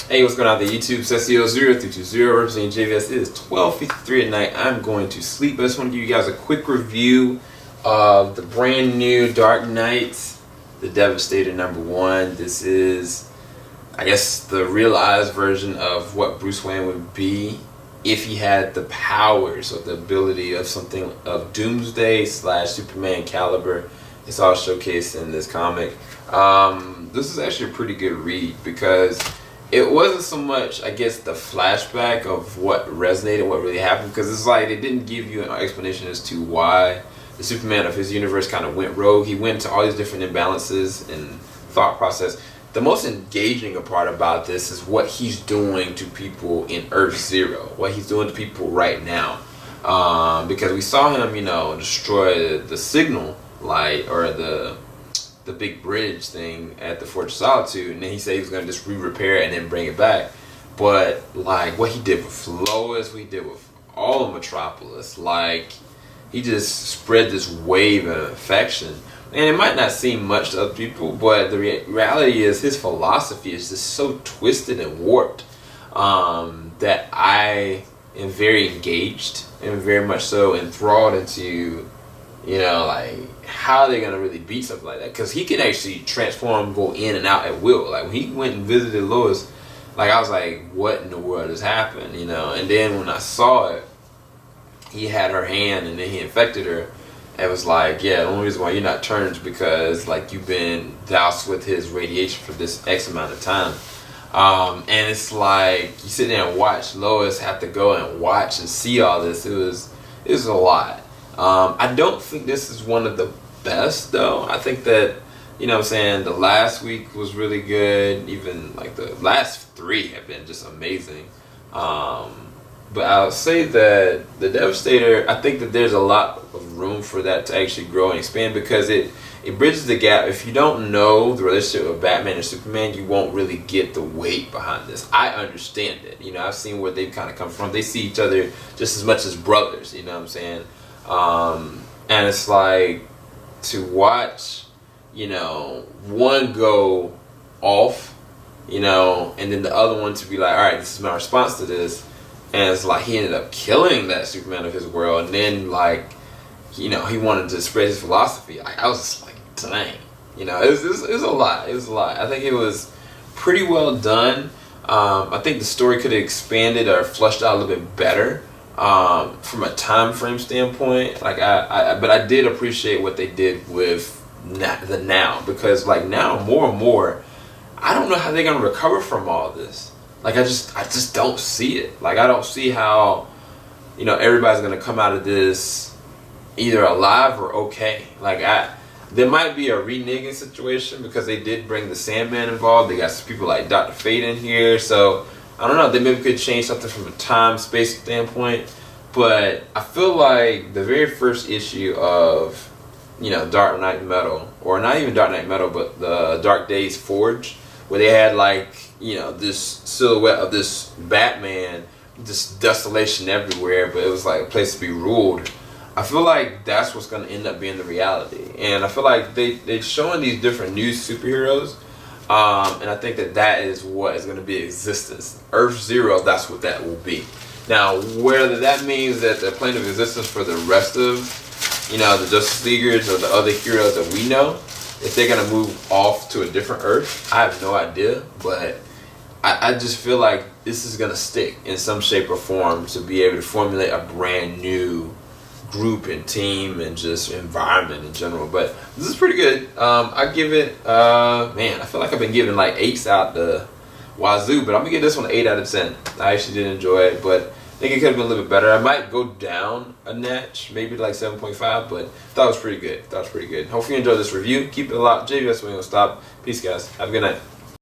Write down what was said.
Hey, what's going on the YouTube? SEO0320 representing JVS. It is 12:53 at night. I'm going to sleep. I just want to give you guys a quick review of the brand new Dark Knight, the Devastator #1. This is, I guess, the realized version of what Bruce Wayne would be if he had the powers or the ability of something of Doomsday / Superman caliber. It's all showcased in this comic. This is actually a pretty good read because it wasn't so much, I guess, the flashback of what resonated, what really happened, because it's like they didn't give you an explanation as to why the Superman of his universe kind of went rogue. He went into all these different imbalances and thought process. The most engaging part about this is what he's doing to people in Earth Zero, what he's doing to people right now. Because we saw him, destroy the signal light or the big bridge thing at the Fortress of Solitude, and then he said he was going to just re-repair it and then bring it back. But like what he did with Lois, what he did with all of Metropolis, like he just spread this wave of affection. And it might not seem much to other people, but the reality is his philosophy is just so twisted and warped that I am very engaged and very much so enthralled into how they're gonna really beat something like that, because he can actually transform, go in and out at will. Like when he went and visited Lois, like I was like, what in the world has happened, And then when I saw it, he had her hand and then he infected her. It was like, yeah, the only reason why you're not turned is because like you've been doused with his radiation for this X amount of time. And it's like you sit there and watch Lois have to go and watch and see all this. It was a lot. I don't think this is one of the best though. I think that, the last week was really good. Even like the last 3 have been just amazing. But I'll say that the Devastator, I think that there's a lot of room for that to actually grow and expand, because it bridges the gap. If you don't know the relationship of Batman and Superman, you won't really get the weight behind this. I understand it. I've seen where they've kind of come from. They see each other just as much as brothers, you know what I'm saying? And it's like to watch, one go off, and then the other one to be like, all right, this is my response to this. And it's like he ended up killing that Superman of his world, and then he wanted to spread his philosophy. I was just like, dang, it was a lot. It was a lot. I think it was pretty well done. I think the story could have expanded or flushed out a little bit better from a time frame standpoint. But I did appreciate what they did with the now, because now more and more, I don't know how they're gonna recover from all this. I just don't see it. I don't see how, everybody's gonna come out of this either alive or okay. There might be a reneging situation because they did bring the Sandman involved. They got some people like Dr. Fate in here, so I don't know. They maybe could change something from a time-space standpoint. But I feel like the very first issue of, Dark Knight Metal, or not even Dark Knight Metal, but the Dark Days Forge, where they had this silhouette of this Batman, this desolation everywhere, but it was like a place to be ruled. I feel like that's what's going to end up being the reality. And I feel like they're showing these different new superheroes, and I think that is what is going to be existence. Earth Zero, that's what that will be. Now, whether that means that the plane of existence for the rest of, the Justice Leaguers or the other heroes that we know, if they're going to move off to a different Earth, I have no idea. But I just feel like this is going to stick in some shape or form to be able to formulate a brand new group and team and just environment in general. But this is pretty good. I give it, I feel like I've been giving 8s out the wazoo, but I'm going to give this one an 8 out of 10. I actually did enjoy it, but I think it could have been a little bit better. I might go down a notch, maybe 7.5, but thought it was pretty good. Hopefully you enjoyed this review. Keep it locked. JVS, we ain't gonna stop. Peace, guys. Have a good night.